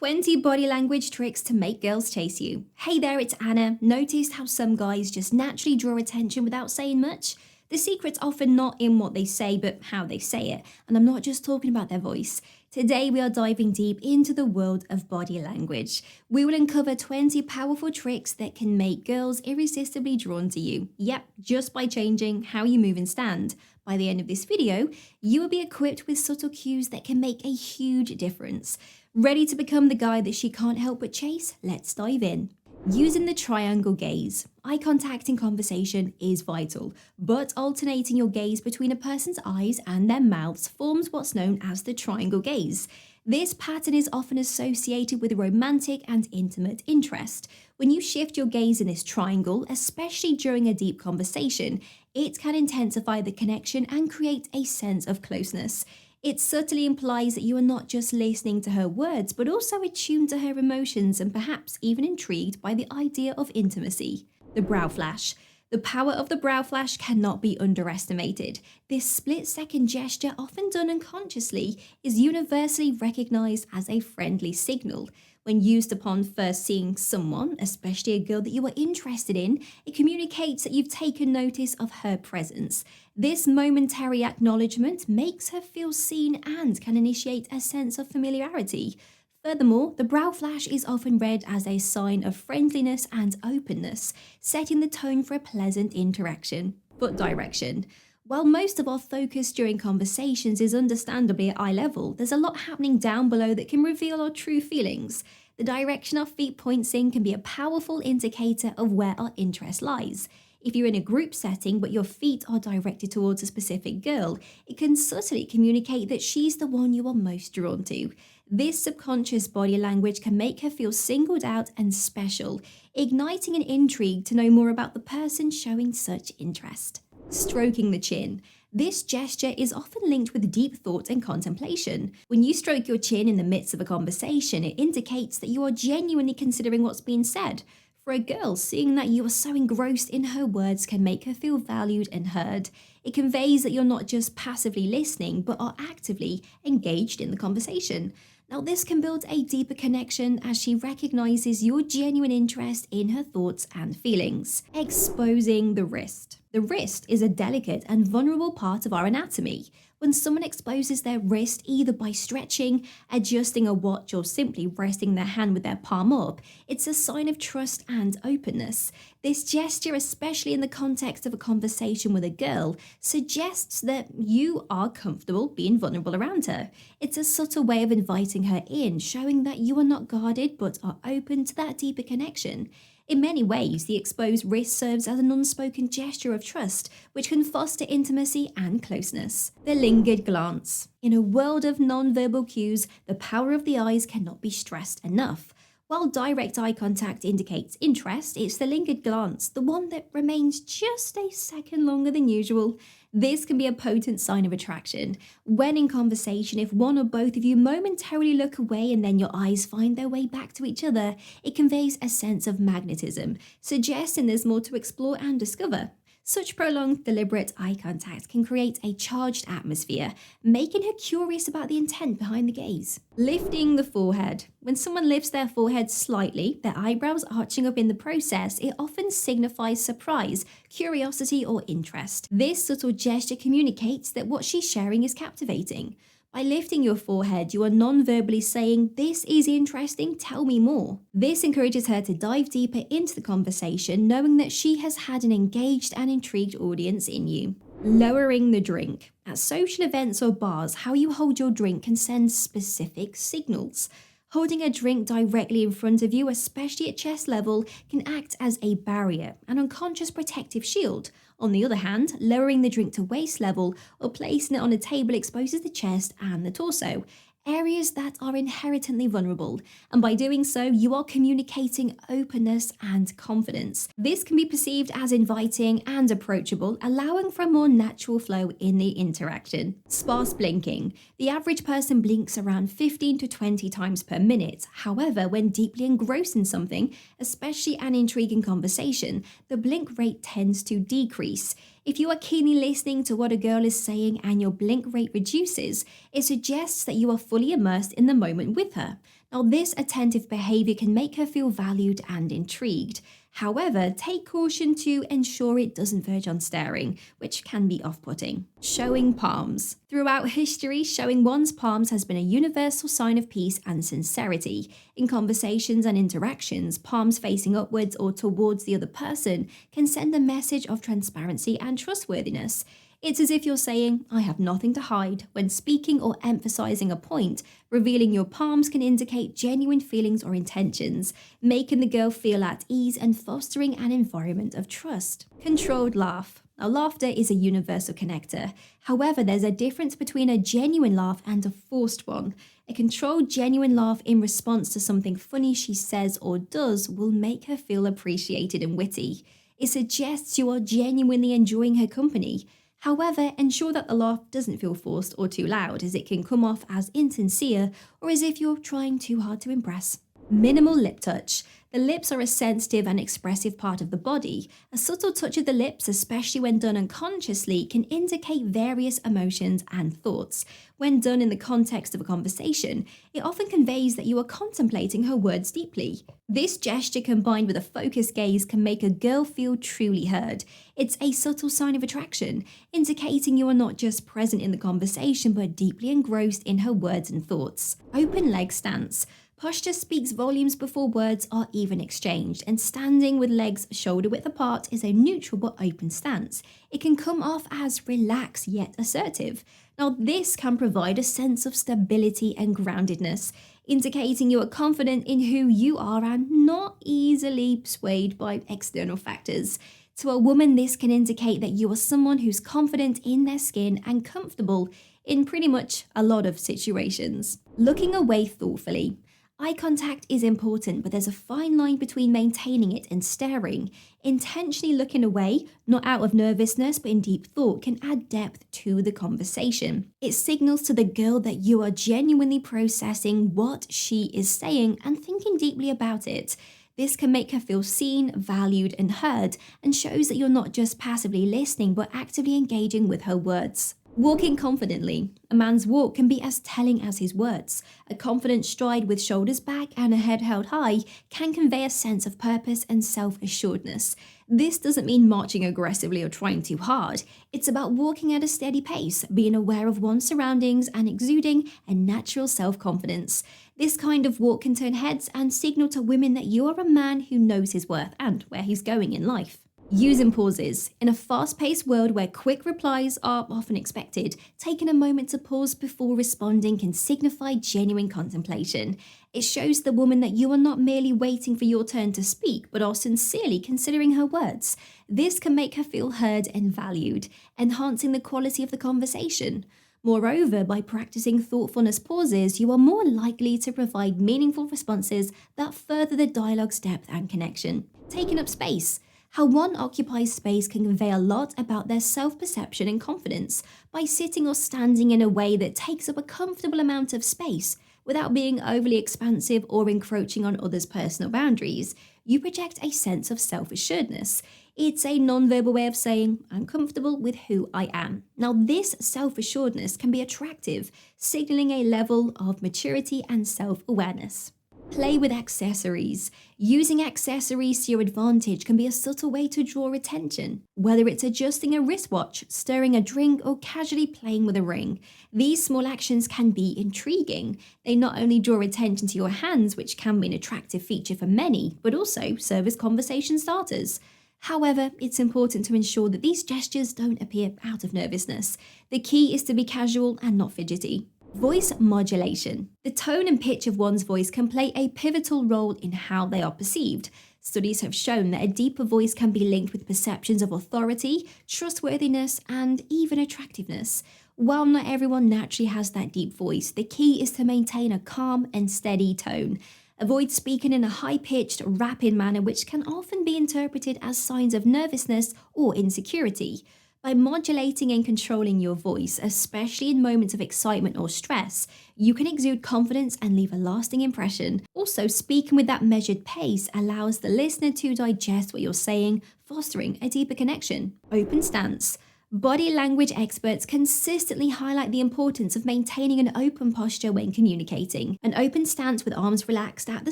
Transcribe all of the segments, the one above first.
20 body language tricks to make girls chase you. Hey there, it's Anna. Noticed how some guys just naturally draw attention without saying much? The secret's often not in what they say, but how they say it. And I'm not just talking about their voice. Today, we are diving deep into the world of body language. We will uncover 20 powerful tricks that can make girls irresistibly drawn to you. Yep, just by changing how you move and stand. By the end of this video, you will be equipped with subtle cues that can make a huge difference. Ready to become the guy that she can't help but chase? Let's dive in. Using the triangle gaze. Eye contact in conversation is vital, but alternating your gaze between a person's eyes and their mouths forms what's known as the triangle gaze. This pattern is often associated with romantic and intimate interest. When you shift your gaze in this triangle, especially during a deep conversation, it can intensify the connection and create a sense of closeness. It subtly implies that you are not just listening to her words, but also attuned to her emotions and perhaps even intrigued by the idea of intimacy. The brow flash. The power of the brow flash cannot be underestimated. This split-second gesture, often done unconsciously, is universally recognized as a friendly signal. When used upon first seeing someone, especially a girl that you are interested in, it communicates that you've taken notice of her presence. This momentary acknowledgement makes her feel seen and can initiate a sense of familiarity. Furthermore, the brow flash is often read as a sign of friendliness and openness, setting the tone for a pleasant interaction. Foot direction. While most of our focus during conversations is understandably at eye level, there's a lot happening down below that can reveal our true feelings. The direction our feet points in can be a powerful indicator of where our interest lies. If you're in a group setting but your feet are directed towards a specific girl, it can subtly communicate that she's the one you are most drawn to. This subconscious body language can make her feel singled out and special, igniting an intrigue to know more about the person showing such interest. Stroking the chin. This gesture is often linked with deep thought and contemplation. When you stroke your chin in the midst of a conversation, it indicates that you are genuinely considering what's being said. For a girl, seeing that you are so engrossed in her words can make her feel valued and heard. It conveys that you're not just passively listening, but are actively engaged in the conversation. Now, this can build a deeper connection as she recognizes your genuine interest in her thoughts and feelings. Exposing the wrist. The wrist is a delicate and vulnerable part of our anatomy. When someone exposes their wrist either by stretching, adjusting a watch, or simply resting their hand with their palm up, it's a sign of trust and openness. This gesture, especially in the context of a conversation with a girl, suggests that you are comfortable being vulnerable around her. It's a subtle way of inviting her in, showing that you are not guarded but are open to that deeper connection. In many ways, the exposed wrist serves as an unspoken gesture of trust, which can foster intimacy and closeness. The lingered glance. In a world of non-verbal cues, the power of the eyes cannot be stressed enough. While direct eye contact indicates interest, it's the lingered glance, the one that remains just a second longer than usual. This can be a potent sign of attraction. When in conversation, if one or both of you momentarily look away and then your eyes find their way back to each other, it conveys a sense of magnetism, suggesting there's more to explore and discover. Such prolonged, deliberate eye contact can create a charged atmosphere, making her curious about the intent behind the gaze. Lifting the forehead. When someone lifts their forehead slightly, their eyebrows arching up in the process, it often signifies surprise, curiosity, or interest. This subtle gesture communicates that what she's sharing is captivating. By lifting your forehead, you are non-verbally saying, "This is interesting, tell me more." This encourages her to dive deeper into the conversation, knowing that she has had an engaged and intrigued audience in you. Lowering the drink. At social events or bars, how you hold your drink can send specific signals. Holding a drink directly in front of you, especially at chest level, can act as a barrier, an unconscious protective shield. On the other hand, lowering the drink to waist level or placing it on a table exposes the chest and the torso, areas that are inherently vulnerable, and by doing so, you are communicating openness and confidence. This can be perceived as inviting and approachable, allowing for a more natural flow in the interaction. Sparse blinking. The average person blinks around 15 to 20 times per minute. However, when deeply engrossed in something, especially an intriguing conversation, the blink rate tends to decrease. If you are keenly listening to what a girl is saying and your blink rate reduces, it suggests that you are fully immersed in the moment with her. Now, this attentive behavior can make her feel valued and intrigued. However, take caution to ensure it doesn't verge on staring, which can be off-putting. Showing palms. Throughout history, showing one's palms has been a universal sign of peace and sincerity. In conversations and interactions, palms facing upwards or towards the other person can send a message of transparency and trustworthiness. It's as if you're saying, I have nothing to hide. When speaking or emphasizing a point, revealing your palms can indicate genuine feelings or intentions, making the girl feel at ease and fostering an environment of trust. Controlled laugh. Now, laughter is a universal connector. However, there's a difference between a genuine laugh and a forced one. A controlled, genuine laugh in response to something funny she says or does will make her feel appreciated and witty. It suggests you are genuinely enjoying her company. However, ensure that the laugh doesn't feel forced or too loud, as it can come off as insincere or as if you're trying too hard to impress. Minimal lip touch. The lips are a sensitive and expressive part of the body. A subtle touch of the lips, especially when done unconsciously, can indicate various emotions and thoughts. When done in the context of a conversation, it often conveys that you are contemplating her words deeply. This gesture combined with a focused gaze can make a girl feel truly heard. It's a subtle sign of attraction, indicating you are not just present in the conversation but deeply engrossed in her words and thoughts. Open leg stance. Posture speaks volumes before words are even exchanged, and standing with legs shoulder width apart is a neutral but open stance. It can come off as relaxed yet assertive. Now, this can provide a sense of stability and groundedness, indicating you are confident in who you are and not easily swayed by external factors. To a woman, this can indicate that you are someone who's confident in their skin and comfortable in pretty much a lot of situations. Looking away thoughtfully. Eye contact is important, but there's a fine line between maintaining it and staring. Intentionally looking away, not out of nervousness but in deep thought, can add depth to the conversation. It signals to the girl that you are genuinely processing what she is saying and thinking deeply about it. This can make her feel seen, valued, and heard, and shows that you're not just passively listening but actively engaging with her words. Walking confidently. A man's walk can be as telling as his words. A confident stride with shoulders back and a head held high can convey a sense of purpose and self-assuredness. This doesn't mean marching aggressively or trying too hard. It's about walking at a steady pace, being aware of one's surroundings and exuding a natural self-confidence. This kind of walk can turn heads and signal to women that you are a man who knows his worth and where he's going in life. Using pauses. In a fast-paced world where quick replies are often expected, taking a moment to pause before responding can signify genuine contemplation. It shows the woman that you are not merely waiting for your turn to speak, but are sincerely considering her words. This can make her feel heard and valued, enhancing the quality of the conversation. Moreover, by practicing thoughtfulness pauses, you are more likely to provide meaningful responses that further the dialogue's depth and connection. Taking up space. How one occupies space can convey a lot about their self-perception and confidence. By sitting or standing in a way that takes up a comfortable amount of space, without being overly expansive or encroaching on others' personal boundaries, you project a sense of self-assuredness. It's a non-verbal way of saying, I'm comfortable with who I am. Now, this self-assuredness can be attractive, signaling a level of maturity and self-awareness. Play with accessories. Using accessories to your advantage can be a subtle way to draw attention. Whether it's adjusting a wristwatch, stirring a drink, or casually playing with a ring, these small actions can be intriguing. They not only draw attention to your hands, which can be an attractive feature for many, but also serve as conversation starters. However, it's important to ensure that these gestures don't appear out of nervousness. The key is to be casual and not fidgety. Voice modulation. The tone and pitch of one's voice can play a pivotal role in how they are perceived. Studies have shown that a deeper voice can be linked with perceptions of authority, trustworthiness, and even attractiveness. While not everyone naturally has that deep voice, the key is to maintain a calm and steady tone. Avoid speaking in a high-pitched, rapid manner, which can often be interpreted as signs of nervousness or insecurity. By modulating and controlling your voice, especially in moments of excitement or stress, you can exude confidence and leave a lasting impression. Also, speaking with that measured pace allows the listener to digest what you're saying, fostering a deeper connection. Open stance. Body language experts consistently highlight the importance of maintaining an open posture when communicating. An open stance with arms relaxed at the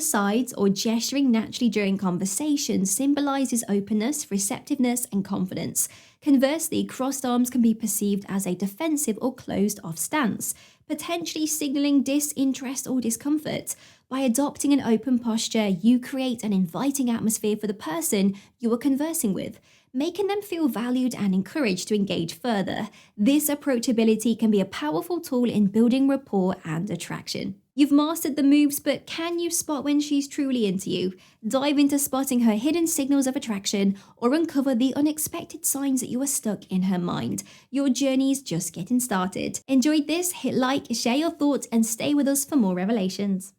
sides or gesturing naturally during conversation symbolizes openness, receptiveness, and confidence. Conversely, crossed arms can be perceived as a defensive or closed off stance, potentially signaling disinterest or discomfort. By adopting an open posture, you create an inviting atmosphere for the person you are conversing with, making them feel valued and encouraged to engage further. This approachability can be a powerful tool in building rapport and attraction. You've mastered the moves, but can you spot when she's truly into you? Dive into spotting her hidden signals of attraction or uncover the unexpected signs that you are stuck in her mind. Your journey's just getting started. Enjoyed this? Hit like, share your thoughts, and stay with us for more revelations.